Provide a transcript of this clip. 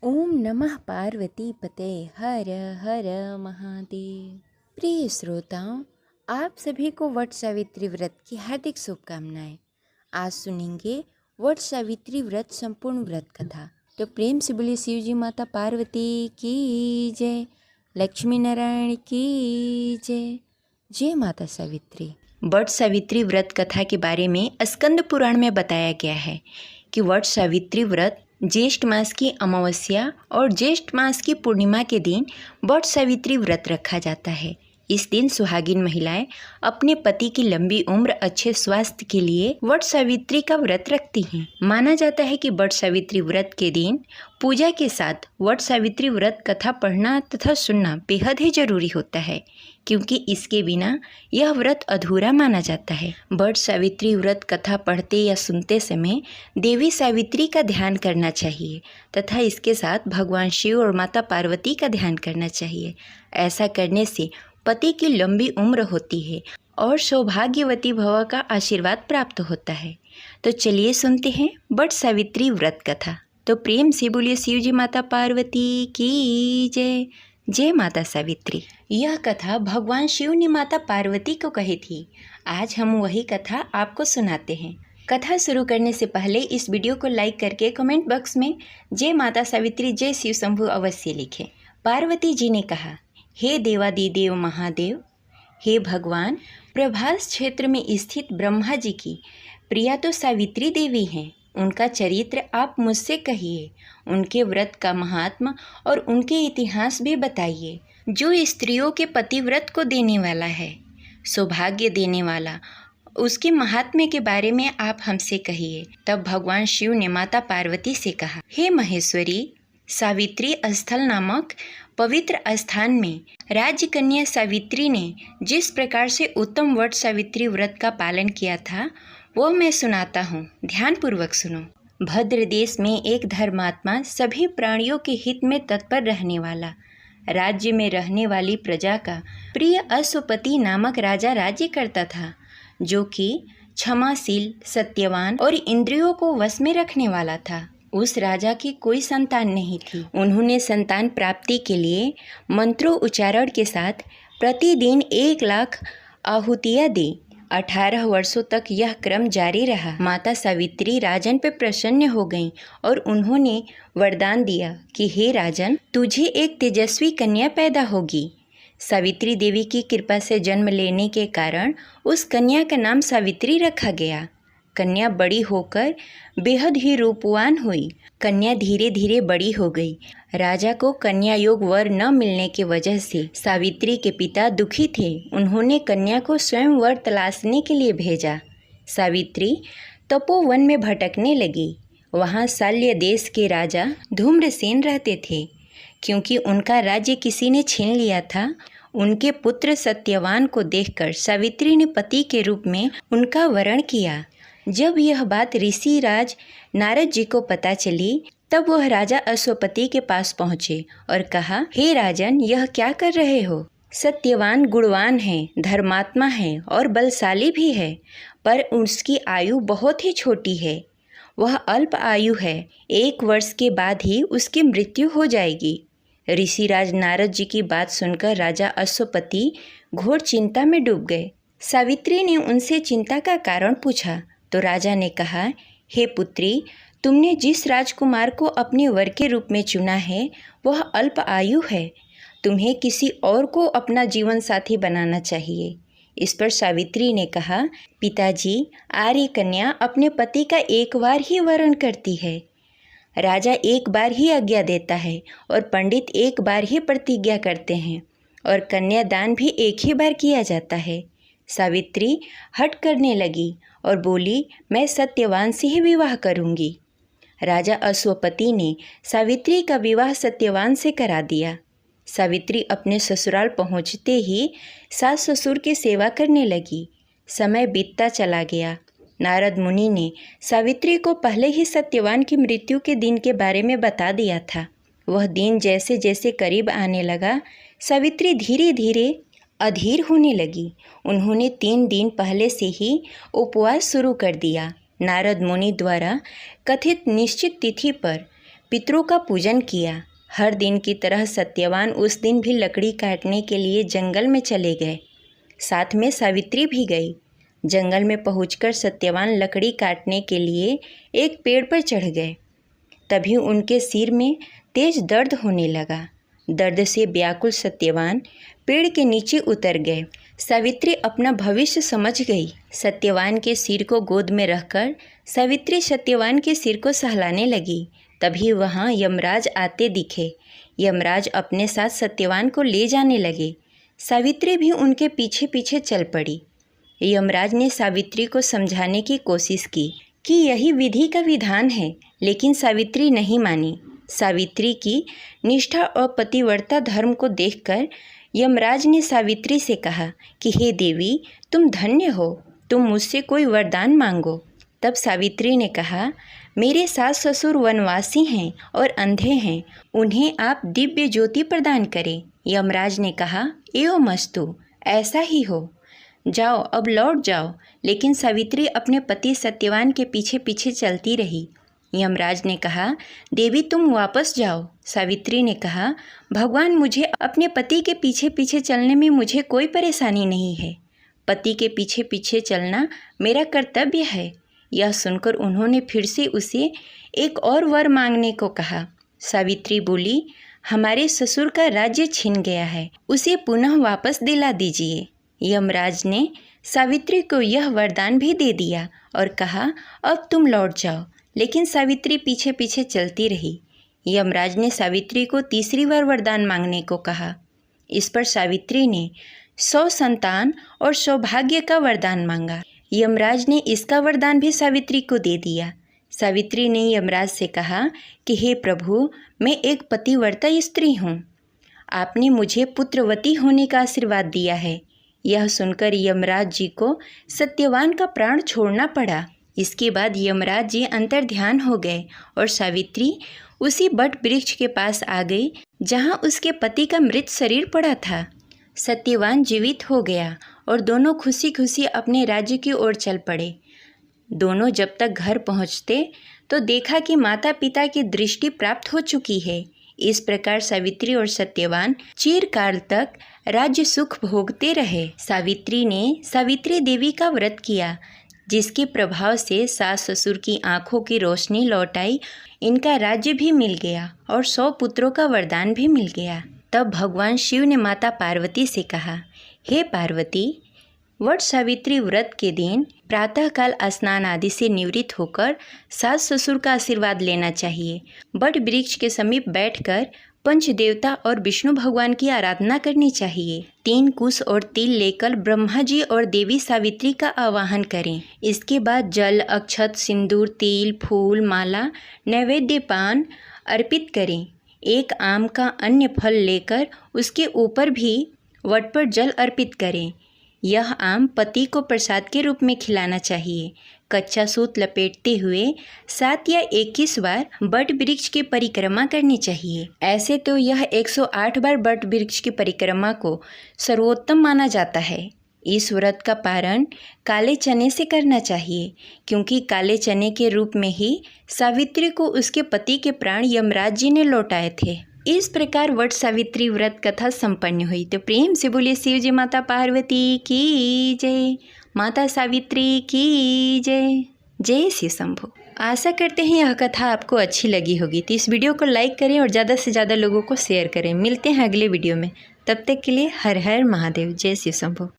ओम नमः पार्वती पते हर हर महादेव। प्रिय श्रोताओं, आप सभी को वट सावित्री व्रत की हार्दिक शुभकामनाएं। आज सुनेंगे वट सावित्री व्रत संपूर्ण व्रत कथा। तो प्रेम से बोलिए शिव जी माता पार्वती की जय, लक्ष्मी नारायण की जय। जय माता सावित्री। वट सावित्री व्रत कथा के बारे में स्कंद पुराण में बताया गया है कि वट सावित्री व्रत ज्येष्ठ मास की अमावस्या और ज्येष्ठ मास की पूर्णिमा के दिन वट सावित्री व्रत रखा जाता है। इस दिन सुहागिन महिलाएं अपने पति की लंबी उम्र, अच्छे स्वास्थ्य के लिए वट सावित्री का व्रत रखती हैं। माना जाता है कि वट सावित्री व्रत के दिन पूजा के साथ वट सावित्री व्रत कथा पढ़ना तथा सुनना बेहद ही जरूरी होता है, क्योंकि इसके बिना यह व्रत अधूरा माना जाता है। वट सावित्री व्रत कथा पढ़ते या सुनते समय देवी सावित्री का ध्यान करना चाहिए तथा इसके साथ भगवान शिव और माता पार्वती का ध्यान करना चाहिए। ऐसा करने से पति की लंबी उम्र होती है और सौभाग्यवती भव का आशीर्वाद प्राप्त होता है। तो चलिए सुनते हैं वट सावित्री व्रत कथा। तो प्रेम से बोलिए शिव जी माता पार्वती की जय। जय माता सावित्री। यह कथा भगवान शिव ने माता पार्वती को कही थी। आज हम वही कथा आपको सुनाते हैं। कथा शुरू करने से पहले इस वीडियो को लाइक करके कमेंट बॉक्स में जय माता सावित्री जय शिव शंभु अवश्य लिखें। पार्वती जी ने कहा, हे देवादिदेव महादेव, हे भगवान, प्रभास क्षेत्र में स्थित ब्रह्मा जी की प्रिया तो सावित्री देवी हैं। उनका चरित्र आप मुझसे कहिए, उनके व्रत का महात्मा और उनके इतिहास भी बताइए। जो स्त्रियों के पतिव्रत को देने वाला है, सौभाग्य देने वाला, उसके महात्म्य के बारे में आप हमसे कहिए। तब भगवान शिव ने माता पार्वती से कहा, हे महेश्वरी, सावित्री स्थल नामक पवित्र स्थान में राज्य कन्या सावित्री ने जिस प्रकार से उत्तम वट सावित्री व्रत का पालन किया था वो मैं सुनाता हूँ, ध्यानपूर्वक सुनो। भद्र देश में एक धर्मात्मा, सभी प्राणियों के हित में तत्पर रहने वाला, राज्य में रहने वाली प्रजा का प्रिय अश्वपति नामक राजा राज्य करता था, जो कि क्षमाशील, सत्यवान और इंद्रियों को वश में रखने वाला था। उस राजा की कोई संतान नहीं थी। उन्होंने संतान प्राप्ति के लिए मंत्रों उच्चारण के साथ प्रतिदिन 1,00,000 आहुतियाँ दी। 18 वर्षों तक यह क्रम जारी रहा। माता सावित्री राजन पर प्रसन्न हो गईं और उन्होंने वरदान दिया कि हे राजन, तुझे एक तेजस्वी कन्या पैदा होगी। सावित्री देवी की कृपा से जन्म लेने के कारण उस कन्या का नाम सावित्री रखा गया। कन्या बड़ी होकर बेहद ही रूपवान हुई। कन्या धीरे धीरे बड़ी हो गई। राजा को कन्या योग वर न मिलने की वजह से सावित्री के पिता दुखी थे। उन्होंने कन्या को स्वयं वर तलाशने के लिए भेजा। सावित्री तपोवन में भटकने लगी। वहाँ शाल्य देश के राजा धूम्रसेन रहते थे। क्योंकि उनका राज्य किसी ने छीन लिया था, उनके पुत्र सत्यवान को देखकर सावित्री ने पति के रूप में उनका वरण किया। जब यह बात ऋषि राज नारद जी को पता चली, तब वह राजा अश्वपति के पास पहुँचे और कहा, हे राजन, यह क्या कर रहे हो? सत्यवान गुणवान है, धर्मात्मा है और बलशाली भी है, पर उसकी आयु बहुत ही छोटी है। वह अल्प आयु है। 1 वर्ष के बाद ही उसकी मृत्यु हो जाएगी। ऋषिराज नारद जी की बात सुनकर राजा अश्वपति घोर चिंता में डूब गए। सावित्री ने उनसे चिंता का कारण पूछा तो राजा ने कहा, हे पुत्री, तुमने जिस राजकुमार को अपने वर के रूप में चुना है वह अल्प आयु है। तुम्हें किसी और को अपना जीवन साथी बनाना चाहिए। इस पर सावित्री ने कहा, पिताजी, आर्य कन्या अपने पति का एक बार ही वरण करती है। राजा एक बार ही आज्ञा देता है और पंडित एक बार ही प्रतिज्ञा करते हैं और कन्यादान भी एक ही बार किया जाता है। सावित्री हट करने लगी और बोली, मैं सत्यवान से ही विवाह करूंगी। राजा अश्वपति ने सावित्री का विवाह सत्यवान से करा दिया। सावित्री अपने ससुराल पहुंचते ही सास ससुर की सेवा करने लगी। समय बीतता चला गया। नारद मुनि ने सावित्री को पहले ही सत्यवान की मृत्यु के दिन के बारे में बता दिया था। वह दिन जैसे जैसे करीब आने लगा, सावित्री धीरे धीरे अधीर होने लगी। उन्होंने 3 दिन पहले से ही उपवास शुरू कर दिया। नारद मुनि द्वारा कथित निश्चित तिथि पर पितरों का पूजन किया। हर दिन की तरह सत्यवान उस दिन भी लकड़ी काटने के लिए जंगल में चले गए। साथ में सावित्री भी गई। जंगल में पहुंचकर सत्यवान लकड़ी काटने के लिए एक पेड़ पर चढ़ गए। तभी उनके सिर में तेज दर्द होने लगा। दर्द से व्याकुल सत्यवान पेड़ के नीचे उतर गए। सावित्री अपना भविष्य समझ गई। सत्यवान के सिर को गोद में रखकर सावित्री सत्यवान के सिर को सहलाने लगी। तभी वहाँ यमराज आते दिखे। यमराज अपने साथ सत्यवान को ले जाने लगे। सावित्री भी उनके पीछे पीछे चल पड़ी। यमराज ने सावित्री को समझाने की कोशिश की कि यही विधि का विधान है, लेकिन सावित्री नहीं मानी। सावित्री की निष्ठा और पतिव्रता धर्म को देखकर यमराज ने सावित्री से कहा कि हे देवी, तुम धन्य हो, तुम मुझसे कोई वरदान मांगो। तब सावित्री ने कहा, मेरे सास ससुर वनवासी हैं और अंधे हैं, उन्हें आप दिव्य ज्योति प्रदान करें। यमराज ने कहा, एवमस्तु, ऐसा ही हो, जाओ अब लौट जाओ। लेकिन सावित्री अपने पति सत्यवान के पीछे पीछे चलती रही। यमराज ने कहा, देवी तुम वापस जाओ। सावित्री ने कहा, भगवान, मुझे अपने पति के पीछे पीछे चलने में मुझे कोई परेशानी नहीं है। पति के पीछे पीछे चलना मेरा कर्तव्य है। यह सुनकर उन्होंने फिर से उसे एक और वर मांगने को कहा। सावित्री बोली, हमारे ससुर का राज्य छिन गया है, उसे पुनः वापस दिला दीजिए। यमराज ने सावित्री को यह वरदान भी दे दिया और कहा, अब तुम लौट जाओ। लेकिन सावित्री पीछे पीछे चलती रही। यमराज ने सावित्री को तीसरी बार वरदान मांगने को कहा। इस पर सावित्री ने 100 संतान और सौभाग्य का वरदान मांगा। यमराज ने इसका वरदान भी सावित्री को दे दिया। सावित्री ने यमराज से कहा कि हे प्रभु, मैं एक पतिव्रता स्त्री हूँ, आपने मुझे पुत्रवती होने का आशीर्वाद दिया है। यह सुनकर यमराज जी को सत्यवान का प्राण छोड़ना पड़ा। इसके बाद यमराज जी अंतर्ध्यान हो गए और सावित्री उसी बट वृक्ष के पास आ गई जहाँ उसके पति का मृत शरीर पड़ा था। सत्यवान जीवित हो गया और दोनों खुशी खुशी अपने राज्य की ओर चल पड़े। दोनों जब तक घर पहुँचते तो देखा कि माता पिता की दृष्टि प्राप्त हो चुकी है। इस प्रकार सावित्री और सत्यवान चिरकाल तक राज्य सुख भोगते रहे। सावित्री ने सावित्री देवी का व्रत किया, जिसके प्रभाव से सास ससुर की आंखों की रोशनी लौट आई। इनका राज्य भी मिल गया और 100 पुत्रों का वरदान भी मिल गया। तब भगवान शिव ने माता पार्वती से कहा, हे पार्वती, वट सावित्री व्रत के दिन प्रातःकाल स्नान आदि से निवृत्त होकर सास ससुर का आशीर्वाद लेना चाहिए। बट वृक्ष के समीप बैठकर पंचदेवता और विष्णु भगवान की आराधना करनी चाहिए। 3 कुश और तिल लेकर ब्रह्मा जी और देवी सावित्री का आवाहन करें। इसके बाद जल, अक्षत, सिंदूर, तिल, फूल, माला, नैवेद्य पान अर्पित करें। एक आम का अन्य फल लेकर उसके ऊपर भी वट पर जल अर्पित करें। यह आम पति को प्रसाद के रूप में खिलाना चाहिए। कच्चा सूत लपेटते हुए 7 या 21 बार बट वृक्ष की परिक्रमा करनी चाहिए। ऐसे तो यह 108 बार बट वृक्ष की परिक्रमा को सर्वोत्तम माना जाता है। इस व्रत का पारण काले चने से करना चाहिए, क्योंकि काले चने के रूप में ही सावित्री को उसके पति के प्राण यमराज जी ने लौटाए थे। इस प्रकार वट सावित्री व्रत कथा संपन्न हुई। तो प्रेम से बोलिए शिव जी माता पार्वती की जय, माता सावित्री की जय। जय श्री शंभु। आशा करते हैं यह कथा आपको अच्छी लगी होगी। तो इस वीडियो को लाइक करें और ज़्यादा से ज़्यादा लोगों को शेयर करें। मिलते हैं अगले वीडियो में, तब तक के लिए हर हर महादेव। जय श्री शंभु।